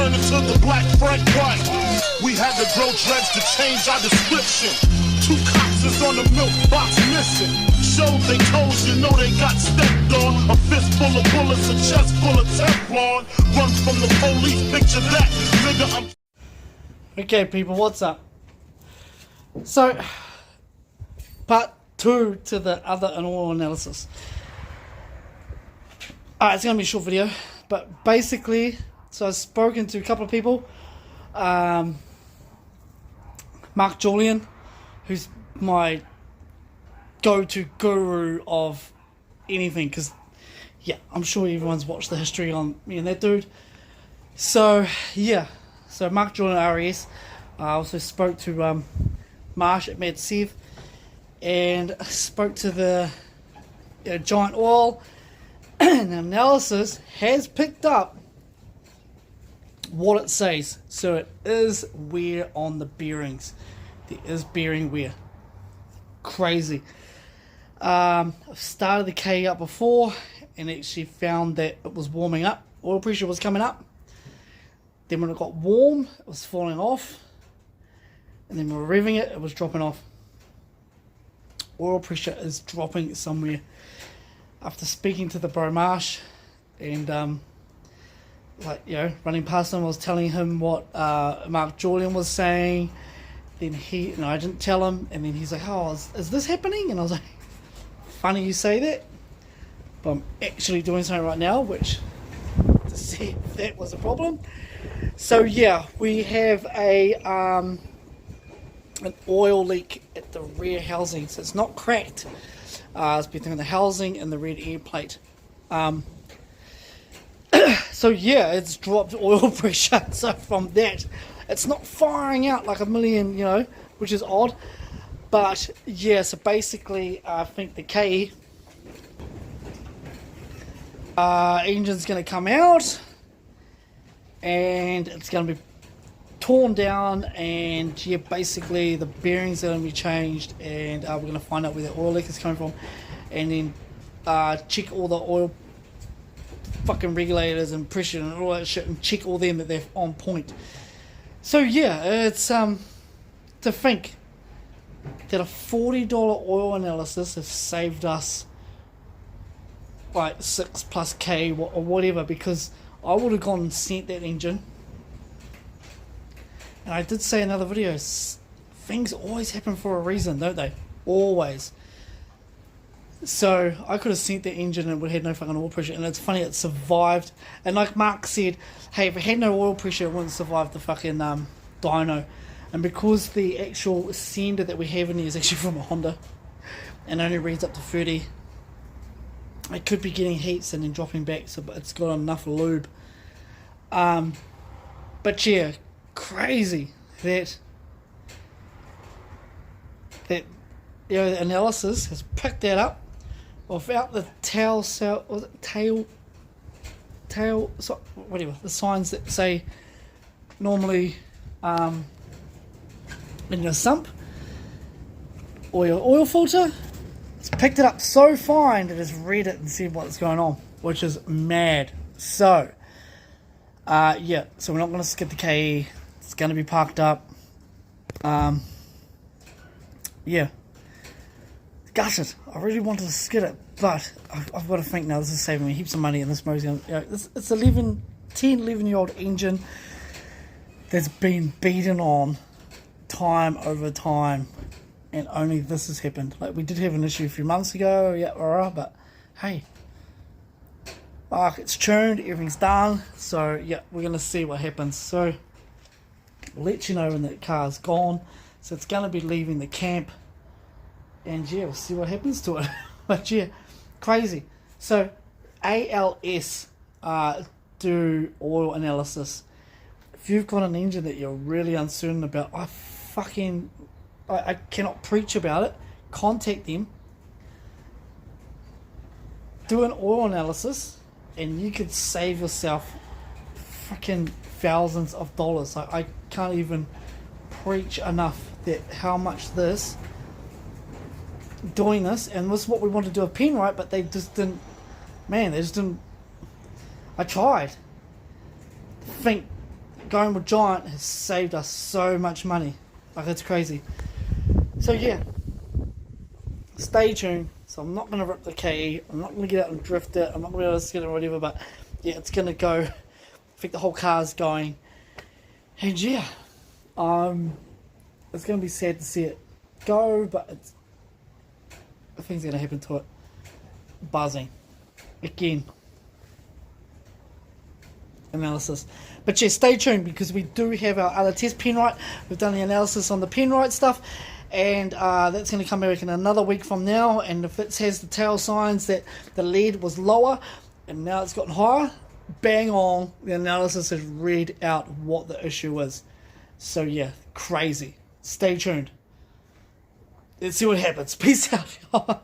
turn into the black Frank White. We had to grow dreads to change our description. 2 cops is on the milk box missing. Showed they toes, you know they got stepped on. A fist full of bullets, a chest full of Teflon. Run from the police, picture that, nigga. I'm Okay, people, what's up? So, part 2 to the other and all analysis. It's going to be a short video, but basically, so I've spoken to a couple of people. Mark Julian, who's my go-to guru of anything, because, yeah, I'm sure everyone's watched the history on me and that dude. So, yeah. So Mark Jordan RS. I also spoke to Marsh at Mad Sev, and spoke to the Giant Oil. And the analysis has picked up what it says. So it is wear on the bearings. There is bearing wear. Crazy. I've started the K up before and actually found that it was warming up. Oil pressure was coming up. Then when it got warm, it was falling off. And then when we were revving it, it was dropping off. Oil pressure is dropping somewhere. After speaking to the bro Marsh and running past him, I was telling him what Mark Julian was saying. Then I didn't tell him, and then he's like, "Oh, is this happening?" And I was like, "Funny you say that, but I'm actually doing something right now, which to see if that was a problem." So yeah, we have an oil leak at the rear housing. So it's not cracked. It's between the housing and the red air plate. So yeah, it's dropped oil pressure. So from that, it's not firing out like a million, which is odd. But yeah, so basically, I think the KE engine's going to come out, and it's going to be torn down, and yeah, basically the bearings are going to be changed, and we're going to find out where the oil leak is coming from, and then check all the oil fucking regulators and pressure and all that shit, and check all them that they're on point. So yeah, it's to think that a $40 oil analysis has saved us like 6+K or whatever, because I would have gone and sent that engine. And I did say in other videos, things always happen for a reason, don't they? Always. So I could have sent that engine and it would have had no fucking oil pressure. And it's funny, it survived. And like Mark said, hey, if it had no oil pressure, it wouldn't survive the fucking dyno. And because the actual sender that we have in here is actually from a Honda and only reads up to 30, it could be getting heats and then dropping back. So it's got enough lube. But yeah, crazy that the analysis has picked that up without the tail, whatever, the signs that say normally in your sump or your oil filter. It's picked it up so fine that it's read it and seen what's going on, which is mad. So yeah, so we're not going to skip the KE. It's going to be parked up. Yeah. Gutted. I really wanted to skid it, but I've got to think now. This is saving me heaps of money, and this motor's going to... it's 11-year-old engine that's been beaten on time over time, and only this has happened. Like, we did have an issue a few months ago, yeah, alright, but hey. It's churned, everything's done, so yeah, we're going to see what happens. So, we'll let you know when the car's gone. So it's going to be leaving the camp, and yeah, we'll see what happens to it. But yeah, crazy. So ALS do oil analysis. If you've got an engine that you're really uncertain about, I cannot preach about it. Contact them, do an oil analysis, and you could save yourself freaking thousands of dollars. Like, I can't even preach enough that how much doing this, and this is what we want to do with Penrite, but they just didn't, I tried. Think going with Giant has saved us so much money. Like, it's crazy. So yeah, stay tuned. So I'm not going to rip the key, I'm not going to get out and drift it, I'm not going to be able to skid it or whatever, but yeah, it's going to go. I think the whole car's going. And yeah, it's going to be sad to see it go, but I think it's going to happen to it. Buzzing. Again. Analysis. But yeah, stay tuned, because we do have our other test penwright. We've done the analysis on the penwright stuff, and that's going to come back in another week from now. And if it has the tail signs that the lead was lower and now it's gotten higher, bang on, the analysis has read out what the issue is. So yeah, crazy. Stay tuned. Let's see what happens. Peace out.